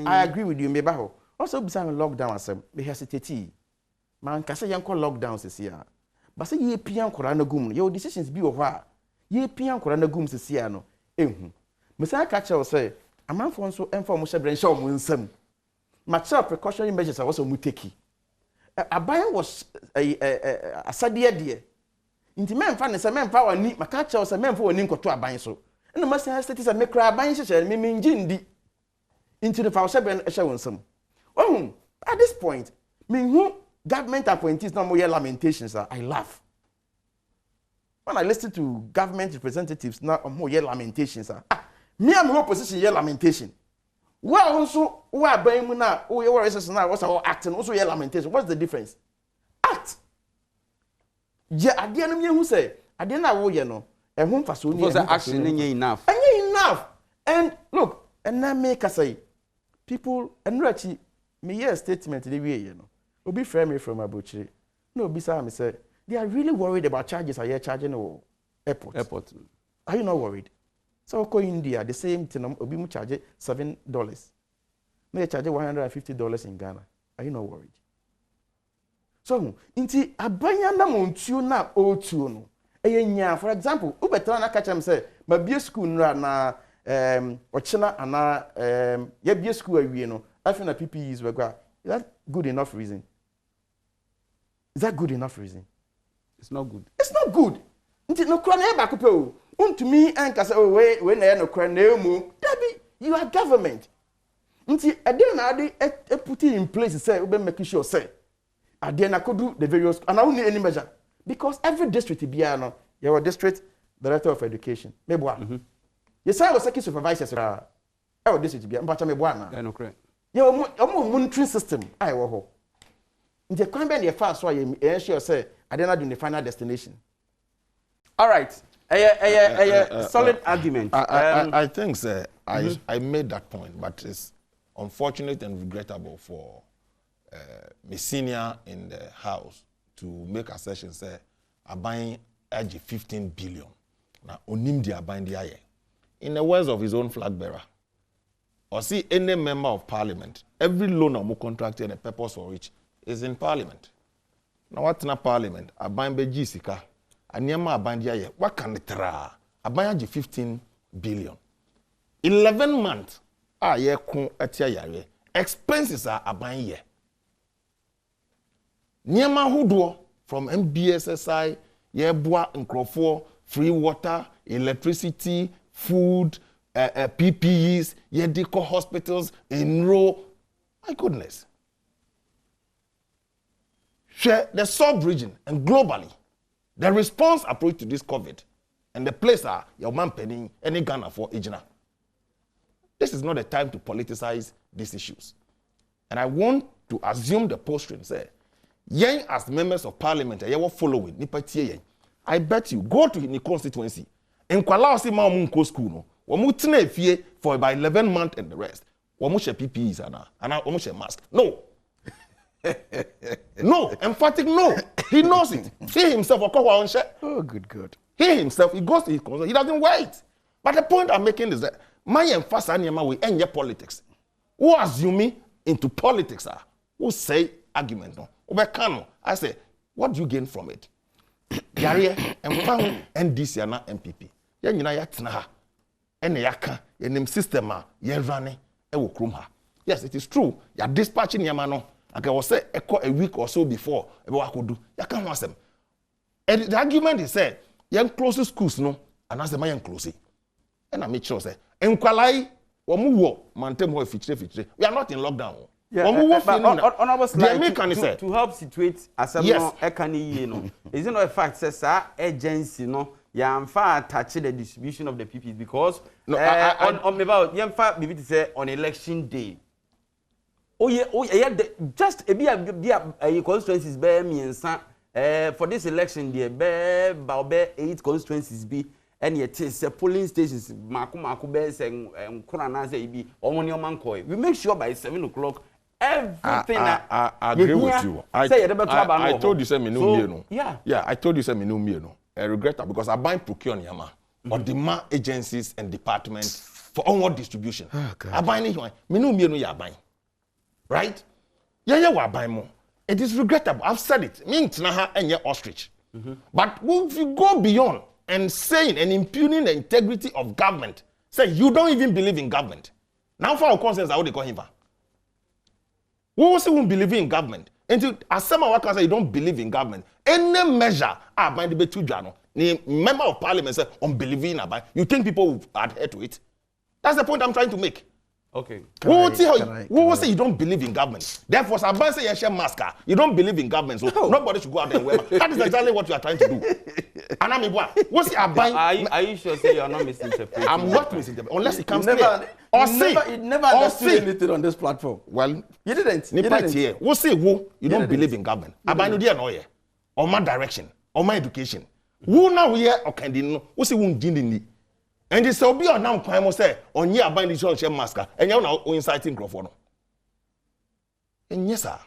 S3: I agree with you meba ho. Also beside me lockdown asem me hesitate. Man kase yanko lockdown sisi a. Ba se ye pia nkura na gum your decisions bi ho a ye pia nkura na gum sisi a no ehu. Me say catch you say amanfo nso emfa mo hyebren hye mo nsam. Mature precautionary measures are also muteki. Aban was asade de. Nti memfa ne se memfa wani maka catch you say memfa wani nkoto aban so. And must have stated that make aban hye me minjindi. Into the fa hyebren hye wo nsam. Oh, at this point, me who government appointees no more lamentations. I laugh. When I listen to government representatives now more lamentations. Me am no position lamentation. Well also who ban mu na who your resistance now what's our acting also lamentation. What's the difference? Act. Je ade no me hu say ade na wo ye no e hu mfa so ni
S1: action enough.
S3: Enough. And look, and na make us say people and rachi me hear statement the way you know. Obi frame me from Abuchiri. No, obi say me say they are really worried about charges are charging or airport. Are you not worried? So ko India the same thing obi mu charge $7. May charge $150 in Ghana. Are you not worried? So inti abanya na montuo na otuo no. Enya for example, ubetra na catch am say ma bie school na ochina ana ye bie school awie no. After na PPEs we go. Is that good enough reason? Is that good enough reason?
S1: It's not good.
S3: It's not good. Nti no kura na e ba ko pe o. Untumi anka say we na no kura na emu. Dabi, you are government. Nti ade na ade put in place say we make sure say ade na kodu the various and I need any measure because every district bia no your district director of education meboa. You say was second supervisors our district bia mpacha meboa na.
S1: Yeah, no correct.
S3: Yeah, monitoring system I wo ho. Nti kwan be na ye fa so ye sure say ade na do the final destination.
S1: All right. Solid argument.
S2: I think sir, I made that point, but it's unfortunate and regrettable for me senior in the house to make assertion say buying edge 15 billion. Now onim dia buying the aye. In the words of his own flag bearer. Or see any member of parliament, every loan or contract and a purpose for which is in parliament. Now what's in parliament? A buying be jisika. A nyama abandi aye. What can it tra? A buying 15 billion. 11 months. Ye kun etia yare. Expenses are a buying ye. Nyama hudo from MBSSI, ye bois and free water, electricity, food, PPEs, Yediko hospitals, enroll. My goodness. Share the sub-region and globally, the response approach to this COVID and the place are your man penning any Ghana for Ijna. This is not the time to politicize these issues. And I want to assume the posture say, yen as members of parliament, you will follow it. I bet you go to the constituency and kwala si ma munko school no. Womu tene fie for about 11 months and the rest. Womu she PPEs and womu she mask. No. No, emphatic no. He knows it. He himself
S3: oh good.
S2: He himself, he goes to his concern. He doesn't wait. But the point I'm making is that my emphasis on we end your politics. Who assume me into politics are? Who say argument no? I say, what do you gain from it? Yare and found NDC and MPP. Yen yatna. And yaka yenim system ye running e wo krom ha. Yes, it is true. You are dispatching yamano. I was say a week or so before e be wakodu. You can wasem. And the argument is say yen close schools no and as the man close. And I make sure say enkwalai wo mu wo mantem ho fichire. We are not in lockdown.
S1: Yeah, to help situate as a no ekani ye no. Is it not a fact says agency no Yamfa touch the distribution of the PPs because on about Yamfa maybe to say on election day. Just a constituencies bear me and for this election, dear bear 8 constituencies be and yet is polling stations maku be say nkura na say bi omo ne omankoy we make sure by 7 o'clock everything
S2: I agree with you. I told you say me no. Yeah, I told you say me no. I regret that because I buy procure nyama or demand agencies and departments for onward distribution. I buy anyone. Me no ya buy. Right? Yeah, we buy more. It is regrettable. I've said it. Me ntina and your ostrich. But if you go beyond and saying and impugning the integrity of government, say you don't even believe in government. Now for our conscience, how they call him. Who also won't believe in government? Until as some workers say you don't believe in government. Any measure by the Betujano, the member of parliament say unbelieving about. You think people will adhere to it? That's the point I'm trying to make.
S1: Okay.
S2: Who will say you don't believe in government? Therefore, Saban say you share mask. You don't believe in government, so nobody should go out there and wear. That is exactly what you are trying to do. And I'm what's the
S1: Are you sure say you are not misinterpreting?
S2: I'm not misinterpreting unless it comes clear. Or say
S3: you never understood anything on this platform.
S2: Well,
S3: you didn't.
S2: Here. We'll say you don't believe in government. Abanu dia no here. Or my direction, or my education. Who now here or can know? We'll say won't gin. And this will be on now crime say on ye abandon this share mask and you're now inciting Crawford. And yes, sir.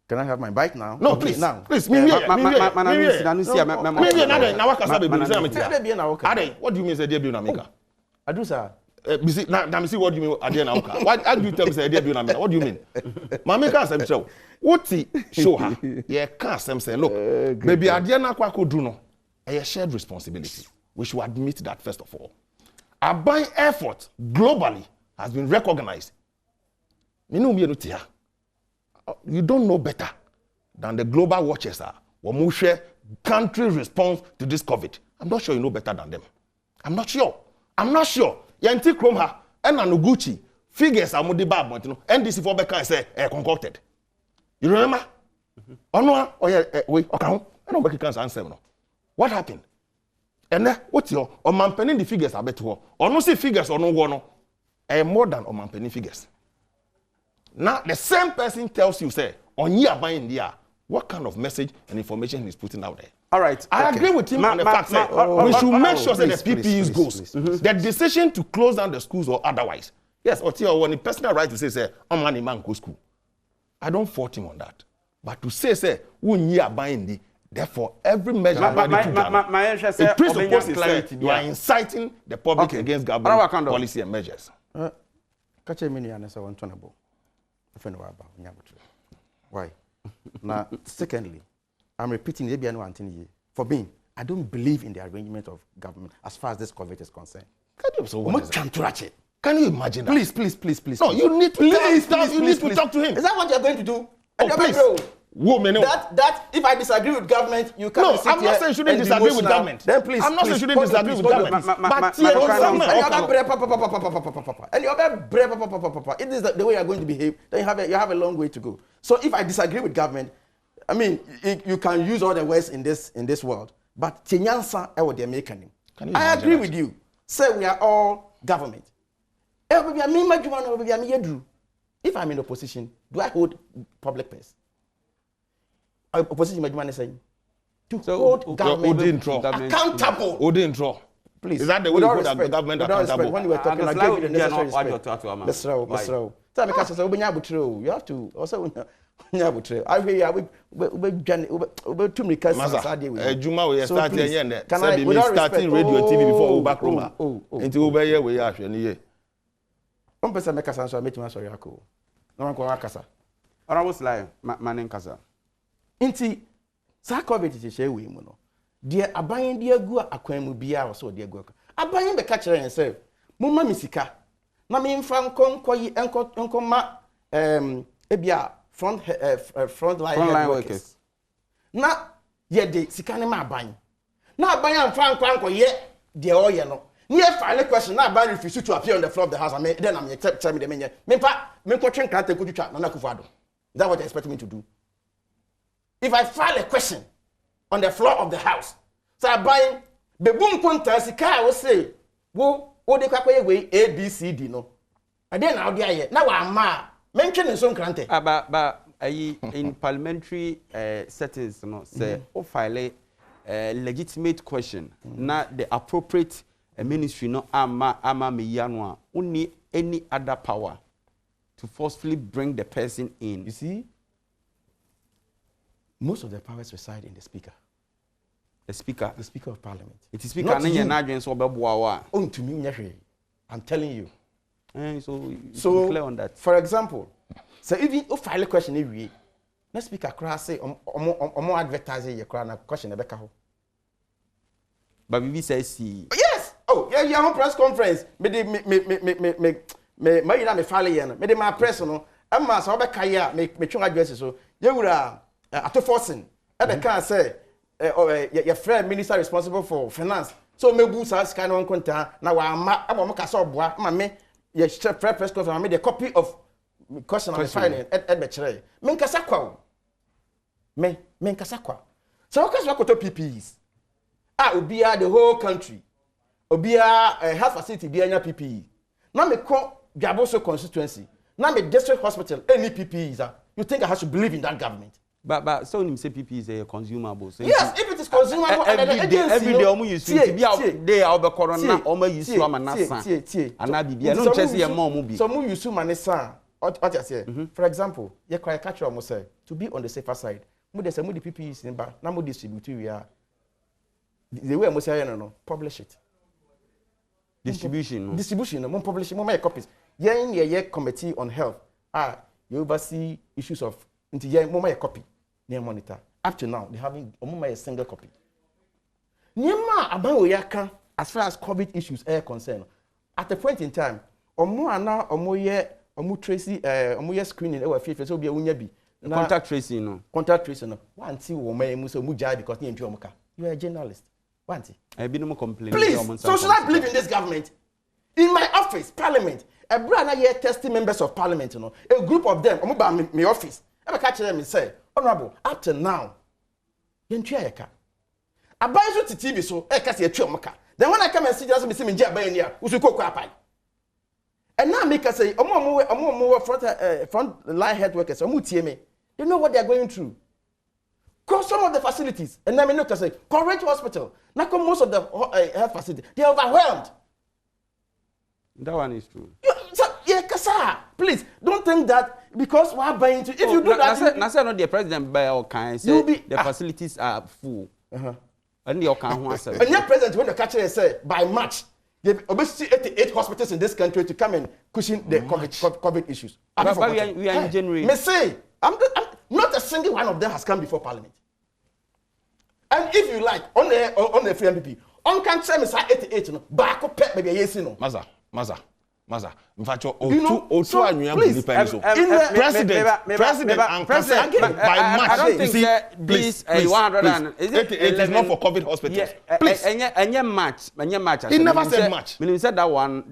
S3: Can I have my bike now?
S2: No, please.
S3: Now.
S2: Please,
S3: What
S2: do you mean say debut Namika?
S3: I do, sir.
S2: Now, see what do you mean Adena? Why do you tell me say debut Namika? What do you mean? Mamika said so. What he show her? Yeah, can't say look. Maybe Adena Kwako do no. A shared responsibility. We should admit that first of all. Our buying effort globally has been recognized. You don't know better than the global watchers are. Wamushe country response to this COVID. I'm not sure you know better than them. I'm not sure. Yanti Kromha and Anuguchi figures are modiba but NDC for Beka say concocted. You remember? Wait, answer. What happened? And what's your Omanpenin the figures are better or no see figures or no one more than Omanpenin figures. Now the same person tells you say on year buying the what kind of message and information he's putting out there.
S1: All right.
S2: I agree with him on the fact that we should make sure that the PPEs goes. The decision to close down the schools or otherwise. Yes, or when the personal right to say I'm an man go school. I don't fault him on that. But to say when year buying the therefore, every measure it presupposes clarity. You are inciting the public against government policy and measures.
S3: Why? Now, secondly, I'm repeating for being, I don't believe in the arrangement of government as far as this COVID is concerned.
S2: Can you imagine that?
S3: Please.
S2: No, you need to talk to him.
S3: Is that what you're going to do?
S2: Please.
S3: That if I disagree with government, you can't.
S2: No, I'm not saying you shouldn't disagree with government.
S3: Then please,
S2: I'm not saying you shouldn't disagree with government. But
S3: it is the way you're going to behave. Then you have a long way to go. So if I disagree with government, I mean, you can use all the words in this world, but Chenyansa what they're making. I agree with you. Say we are all government. If I'm in opposition, do I hold public purse? Opposition is saying to hold government accountable. Please.
S2: Is that the way you hold the government accountable?
S3: When you were talking, I gave you the necessary respect. You have to also. I hear
S2: Juma we starting here. Can I starting radio TV before we back Roma? Until we here we are here.
S3: One person make us answer. Make you answer. Yako. No one can answer.
S1: Or was like manin kasa.
S3: Inti sa COVID is share we no. Dear abayin dear go akwan mu bia or so dear go. Abayin be catch and say, "Mumma misika." Na me mfa nkonkoyi enkoma ebia front line workers. Na ye de sika ne ma abayin. Na abayin amfa nkonkoye de oye no. Near final question, now ban refuse to appear on the floor of the house. And then I'm tell me the menu. Me question can't take you chat. Nana Kufado. Is that what you expect me to do? If I file a question on the floor of the house, so I buy the boom contest, I will say, "Wo, they can way A, B, C, D, no." And then I'll be now I'm mentioning some grante.
S1: But in parliamentary settings, no, say, file legitimate question. Na the appropriate ministry no ama me yanwa. Only any other power to forcefully bring the person in.
S3: You see, most of the powers reside in the speaker.
S1: The speaker
S3: of parliament.
S1: It is speaker.
S3: Oh, to me, I'm telling you.
S1: So clear on that.
S3: For example, so even if file a question every, the speaker cross say more advertising your crown question about how.
S1: But we say see.
S3: Yes. Oh, yeah, you have a press conference. Me file here. Me my personal. I'm my so about kaya me chung address so. You would at forcing. And the can say your friend minister responsible for finance. So me boost us kind of contact. Now I'm kasa boa. Me yes press conference. I made a copy of question on the finance at Bechere. Me kasa kwa. Me kasa kwa. So what kasa kwa to PPEs? Obia the whole country. Obia health facility be any PPE. Now me call Gaboso constituency. Now me district hospital any PPEs. You think I have to believe in that government?
S1: But so him say PP is a consumable. So
S3: yes, if it is consumable,
S1: every day omu use to be out there out the corona omu use to manasa. Anabi bia no chese ye mo mu bi.
S3: So mu use manasa. What you say? For example, ye cry catch omo say to be on the safer side. Mu dey say mu the PPEs in ba na mu distribute we are. The way I must say no publish it.
S1: Distribution
S3: no mo publish mo make copies. Ye committee on health. You oversee issues of into ye mo make copy. Monitor. Up to now, they haven't a single copy. Nyema abawo yaka as far as COVID issues are concerned. At a point in time, omo tracy screening our face so be a unya bi.
S1: Contact tracing no.
S3: Contact tracing no. One see wo man so mu jai because you omoka. You are a journalist. One see.
S1: I be no complain.
S3: Please. So should I believe in this government? In my office, parliament, a brother here testing members of parliament, a group of them, omo ba my office. I catch them and say, Honorable, up to now, I buy you to TV so I can see a chumaka. Then when I come and see just me Jabania, we should go quapai. And now make us say, more front line health workers, me. You know what they are going through. Call some of the facilities, and then look and say, correct hospital. Now come most of the health facilities, they are overwhelmed.
S1: That one is true.
S3: Yeah, Kasa, please don't think that because we are buying to. If you do that,
S1: I said not the president by all kinds. The facilities are full. And the can answer.
S3: And your president when the catcher say by March, they obviously 88 hospitals in this country to come and cushion the COVID issues.
S1: But we are in January.
S3: Me say, I'm not a single one of them has come before Parliament. And if you like, on the free MPP, on can say me say 88 no, back up maybe yes no.
S2: Maza, mfacho otu anwea believe so. President and president by March.
S1: I don't think this 100 and
S2: it is not for COVID hospitals. Please.
S1: Any match.
S2: He never said much.
S1: When he said that one.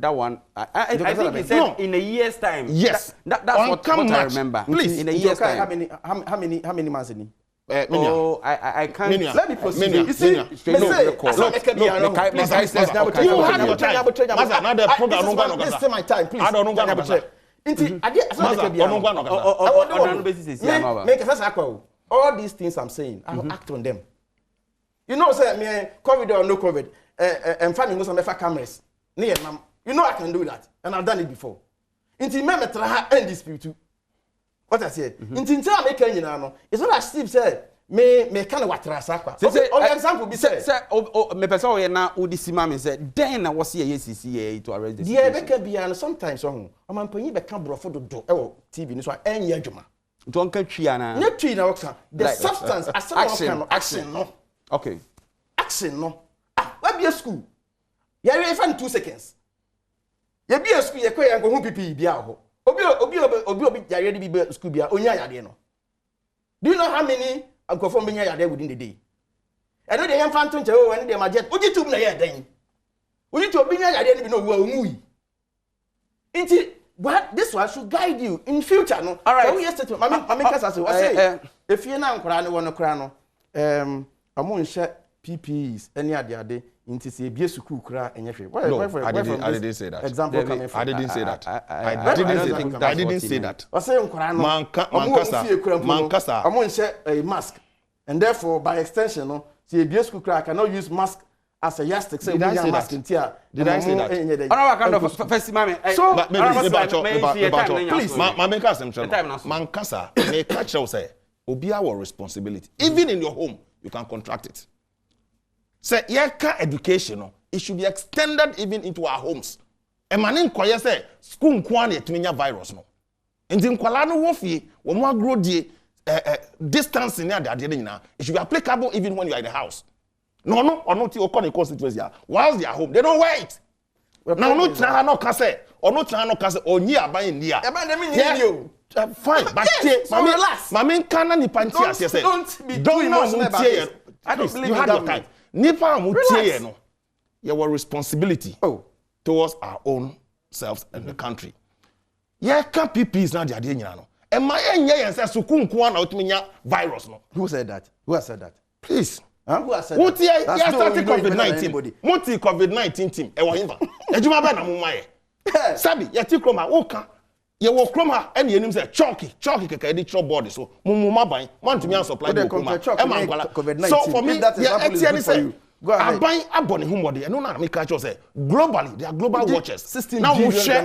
S1: I think he said in a year's time.
S2: Yes.
S1: That's what I remember.
S2: Please.
S1: In a year's time.
S3: How many months in?
S1: I can't.
S3: Let me proceed. You see,
S2: you had your time. Now the program
S3: this is my time, please.
S2: I don't
S3: know. All these things I'm saying, I will act on them. You know, say me COVID or no COVID, and finding most of my cameras. You know I can do that, and I've done it before. Until me try end dispute too. What I say? Until I make any now. It's not as Steve said. Me kind of watra sakwa. On example, be say
S1: me person we na udisima me say then na was here CCA to arrest this.
S3: Yeah, be can be and sometimes so. Am panyi be kan brofo do TV ni so enye adwuma.
S1: Don't can tria na.
S3: Na twi na waka. The substance action no.
S1: Okay.
S3: Action no. We be a school. You are even 2 seconds. You be a school you koy go hu pipi bia ho. Obi yare dey be school bia onya yade no. Do you know how many Uncle being there within the day? I know the young phantom when they are jet. Would you to me then? Would you to be there? I didn't know who we. What this one should guide you in future. No, all right. Yesterday, I if you're now crying, one crown, I'm going to share PPEs any other day. Into say be school cry and
S2: I didn't say that.
S3: Example coming from.
S2: I didn't say that. I didn't say that.
S3: I say Mankasa. I'm going to share a mask, and therefore by extension, no, See, a school crack cannot use mask as a yardstick. Say,
S2: Did I say
S3: mask
S2: that?
S3: in tear.
S2: Did I say that?
S1: First, mommy.
S3: So,
S2: please, my make us man kasa, may catch you say, obi our responsibility. Even in your home, you can contract it. Say, yeka education, it should be extended even into our homes. A man in Koya say, school nkwane tuminya virus no. Inti nkwala no wo fie, wo mo agro die distance near the Adhering now. It should be applicable even when you are in the house. No, or not your constituency. Whilst they are home, they don't wear it. Now, no try no kase, or no try no kase, or near buying near. Fine, but relax. Mammy can't panty as you say. Don't know. I don't believe you had your time. Nipa mutie no. Your responsibility towards our own selves and the country. Yeah, can't PPs now the Adhering no. And my end says sukun kwa na utminya virus no.
S3: Who said that? Who has said that?
S2: Please.
S3: Huh? Who has said
S2: that?
S3: That's
S2: started COVID-19. Moti COVID-19 team. E wa himba. Ejuma ba na mo maye. Sabi, ya ti kroma woka. Ye wo kroma and ye nim say chalky keke di chop body so. Mumu maban. Want me supply the COVID-19. So for me that is for you. Aban abone humode no na make catch say globally they are global watchers. 16 now we share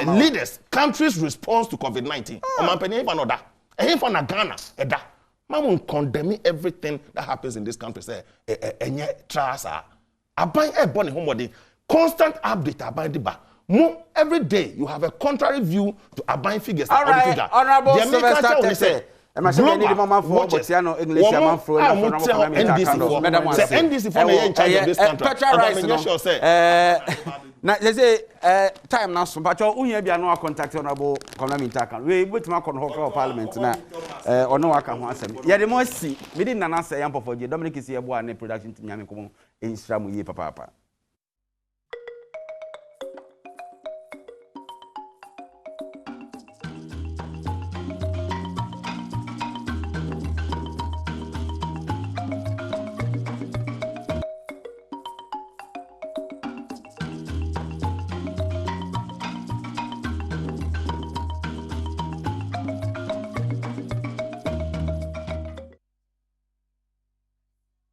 S2: leaders countries response to COVID-19. Omampeni fa no da. Ehim fa na Ghana eda. Mamun condemn everything that happens in this country say enye trasa. Aban ebone humode constant update aban di ba. Every day you have a contrary view to Aban figures.
S1: All right, honorable Sylvester.
S2: Global watches. NDC for the charge of this country.
S1: Now they say time now so but you be no contact honorable Community we wait ma kon ho parliament na ono aka ho asem ye de mo si me di nana say yam for Dominic si ebo an production team nyame ko instra mu ye papa